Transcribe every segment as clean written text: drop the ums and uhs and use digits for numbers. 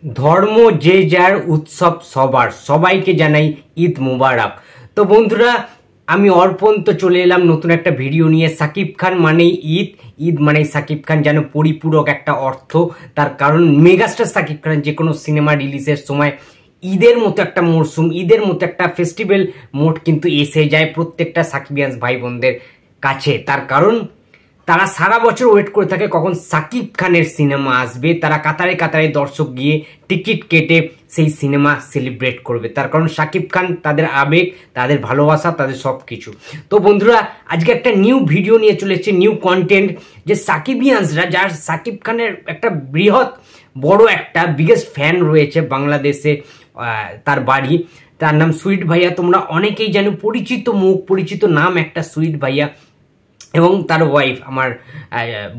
ধর্ম যে যার, উৎসব সবার, সবাইকে জানাই ঈদ মুবারক। তো বন্ধুরা, আমি অর্পণ তো চলে এলাম নতুন একটা ভিডিও নিয়ে। সাকিব খান মানেই ঈদ, ঈদ মানেই সাকিব খান, যেন পরিপূরক একটা অর্থ। তার কারণ মেগাস্টার সাকিব খানের যে কোনো সিনেমা রিলিজের সময় ঈদের মতো একটা মরশুম, ঈদের মতো একটা ফেস্টিভ্যাল মোড কিন্তু এসে যায় প্রত্যেকটা সাকিবিয়ান্স ভাই বোনদের কাছে। তার কারণ তারা সারা বছর ওয়েট করে থাকে কখন সাকিব খানের সিনেমা আসবে। তারা কাতারে কাতারে দর্শক গিয়ে টিকিট কেটে সেই সিনেমা সেলিব্রেট করবে। তার কারণ সাকিব খান তাদের আবেগ, তাদের ভালোবাসা, তাদের সব কিছু। তো বন্ধুরা, আজকে একটা নিউ ভিডিও নিয়ে চলে এসেছে, নিউ কন্টেন্ট, যে সাকিবিয়ান্সরা, যার সাকিব খানের একটা বৃহৎ বড় একটা বিগেস্ট ফ্যান রয়েছে বাংলাদেশে, তার বাড়ি, তার নাম সুইট ভাইয়া। তোমরা অনেকেই জানো, পরিচিত মুখ, পরিচিত নাম একটা সুইট ভাইয়া, এবং তার ওয়াইফ আমার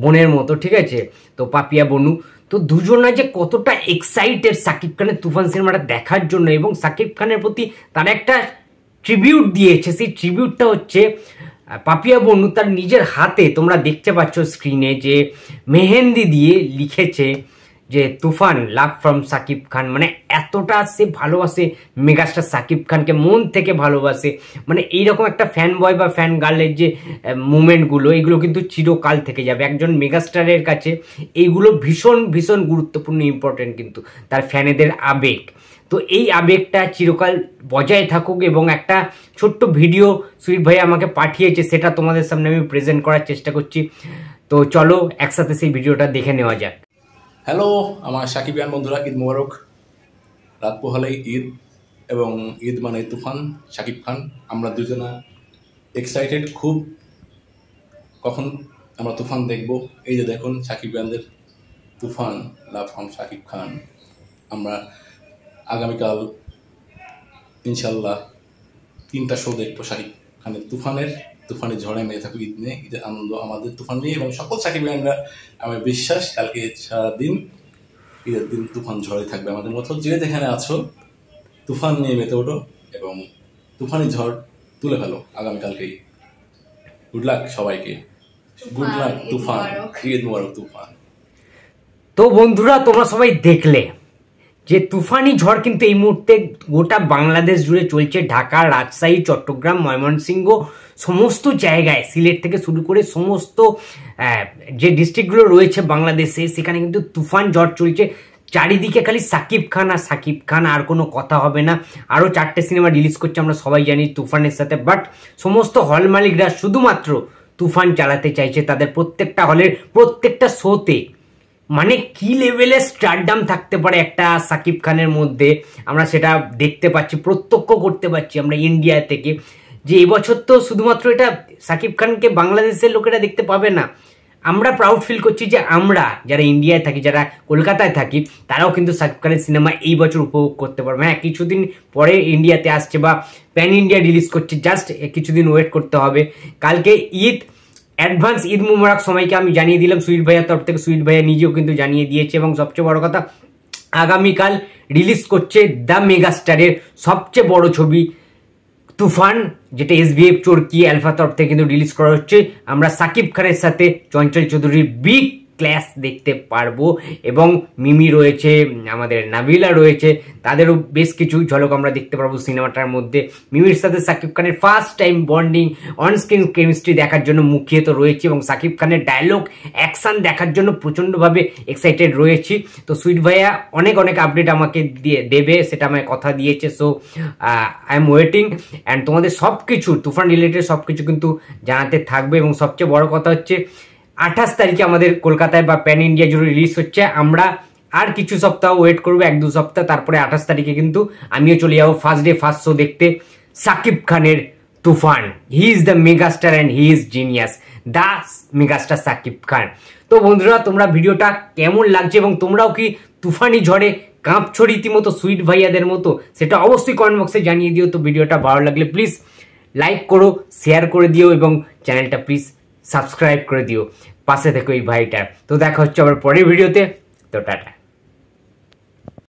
বোনের মতো, ঠিক আছে, তো পাপিয়া বনু। তো দুজনে যে কতটা এক্সাইটেড সাকিব খানের তুফান সিনেমাটা দেখার জন্য, এবং সাকিব খানের প্রতি তারা একটা ট্রিবিউট দিয়েছে। সেই ট্রিবিউটটা হচ্ছে পাপিয়া বনু তার নিজের হাতে, তোমরা দেখতে পাচ্ছ স্ক্রিনে, যে মেহেন্দি দিয়ে লিখেছে যে তুফান লাভ ফ্রম সাকিব খান। মানে এতটা সে ভালোবাসে মেগাস্টার সাকিব খানকে, মন থেকে ভালোবাসে। মানে এইরকম একটা ফ্যান বয় বা ফ্যান গার্লের যে মুভমেন্টগুলো, এগুলো কিন্তু চিরকাল থেকে যাবে। একজন মেগাস্টারের কাছে এইগুলো ভীষণ ভীষণ গুরুত্বপূর্ণ, ইম্পর্টেন্ট কিন্তু তার ফ্যানেদের আবেগ। তো এই আবেগটা চিরকাল বজায় থাকুক। এবং একটা ছোট্ট ভিডিও সুইট ভাই আমাকে পাঠিয়েছে, সেটা তোমাদের সামনে আমি প্রেজেন্ট করার চেষ্টা করছি। তো চলো একসাথে সেই ভিডিওটা দেখে নেওয়া যাক। হ্যালো আমার সাকিবিয়ান বন্ধুরা, ঈদ মোবারক। রাত পোহালেই ঈদ, এবং ঈদ মানে তুফান, সাকিব খান। আমরা দুজনা এক্সাইটেড খুব, কখন আমরা তুফান দেখব। এই যে দেখুন সাকিবিয়ানদের তুফান লাভ ফ্রম সাকিব খান। আমরা আগামীকাল ইনশাল্লাহ 3টা শো দেখবো সাকিব খানের তুফানের ঝড়ে মেয়ে থাকুক ঈদ নিয়ে। ঈদের আনন্দ আমাদের তুফান নিয়ে, এবং সকল সাকিবিয়ানরা, আমার বিশ্বাস কালকে সারাদিন ঈদের দিন তুফান ঝড়ে থাকবে আমাদের মতো। যে যেখানে আছো তুফান নিয়ে মেতে ওঠো, এবং তুফানি ঝড় তুলে ফেলো আগামীকালকেই। গুড লাক সবাইকে, গুড লাক তুফান, ঈদ মুবারক তুফান। তো বন্ধুরা, তোমরা সবাই দেখলে যে তুফানি ঝড় কিন্তু এই মুহূর্তে গোটা বাংলাদেশ জুড়ে চলছে। ঢাকা, রাজশাহী, চট্টগ্রাম, ময়মনসিংহ, সমস্ত জায়গায়, সিলেট থেকে শুরু করে সমস্ত যে ডিস্ট্রিক্টগুলো রয়েছে বাংলাদেশে, সেখানে কিন্তু তুফান ঝড় চলছে। চারিদিকে খালি সাকিব খান আর সাকিব খান, আর কোনো কথা হবে না। আরও 4টে সিনেমা রিলিজ করছে, আমরা সবাই জানি তুফানের সাথে। বাট সমস্ত হল মালিকরা শুধুমাত্র তুফান চালাতে চাইছে তাদের প্রত্যেকটা হলের প্রত্যেকটা শোতে। মানে কি লেভেলের স্টারডাম থাকতে পারে একটা সাকিব খানের মধ্যে, আমরা সেটা দেখতে পাচ্ছি, প্রত্যক্ষ করতে পারছি আমরা ইন্ডিয়া থেকে। যে এবছর তো শুধুমাত্র এটা সাকিব খানকে বাংলাদেশের লোকেরা দেখতে পাবে না, আমরা প্রাউড ফিল করছি যে আমরা যারা ইন্ডিয়ায় থাকি, যারা কলকাতায় থাকি, তারাও কিন্তু সাকিব খানের সিনেমা এই বছর উপভোগ করতে পারবে। হ্যাঁ, কিছুদিন পরে ইন্ডিয়াতে আসছে বা প্যান ইন্ডিয়া রিলিজ করছে, জাস্ট কিছুদিন ওয়েট করতে হবে। কালকে ঈদ, অ্যাডভান্স ঈদ মুবারক সবাইকে আমি জানিয়ে দিলাম সুইট ভাইয়ার তরফ থেকে। সুইট ভাইয়া নিজেও কিন্তু জানিয়ে দিয়েছে। এবং সবচেয়ে বড় কথা, আগামীকাল রিলিজ করছে দ্য মেগাস্টারের সবচেয়ে বড় ছবি তুফান, যেটা SBF চরকি আলফা তরফ থেকে কিন্তু রিলিজ করা হচ্ছে। আমরা সাকিব খানের সাথে চঞ্চল চৌধুরীর বিগ ক্লাস দেখতে পারবো, এবং মিমি রয়েছে, আমাদের নাবিলা রয়েছে, তাদেরও বেশ কিছু ঝলক আমরা দেখতে পারবো সিনেমাটার মধ্যে। মিমির সাথে সাকিব খানের first time bonding, onscreen chemistry দেখার জন্য মুখিয়ে তো রয়েছে, এবং সাকিব খানের ডায়লগ অ্যাকশন দেখার জন্য প্রচণ্ডভাবে এক্সাইটেড রয়েছি। তো সুইট ভাইয়া অনেক অনেক আপডেট আমাকে দেবে, সেটা আমায় কথা দিয়েছে। So I am waiting, and তোমাদের সব কিছু তুফান রিলেটেড সব কিছু কিন্তু জানাতে থাকবে। এবং সবচেয়ে বড় কথা হচ্ছে 28 তারিখে আমাদের কলকাতায় বা প্যান ইন্ডিয়া জুড়ে রিলিজ হচ্ছে। আমরা আর কিছু সপ্তাহ ওয়েট করবো, 1-2 সপ্তাহ, তারপরে 28 তারিখে কিন্তু আমিও চলে যাবো ফার্স্ট ডে ফার্স্ট শো দেখতে সাকিব খানের Toofan. He is the megastar and he is genius, the megastar Shakib Khan. তো বন্ধুরা, তোমরা ভিডিওটা কেমন লাগছে, এবং তোমরাও কি তুফানি ঝড়ে কাঁপছো রীতিমতো সুইট ভাইয়াদের মতো, সেটা অবশ্যই কমেন্ট বক্সে জানিয়ে দিও। তো ভিডিওটা ভালো লাগলে প্লিজ লাইক করো, শেয়ার করে দিও, এবং চ্যানেলটা প্লিজ সাবস্ক্রাইব করে দিও, পাশে থেকো এই ভাইটার। তো দেখা হচ্ছে আবার পরের ভিডিওতে। তো টাটা।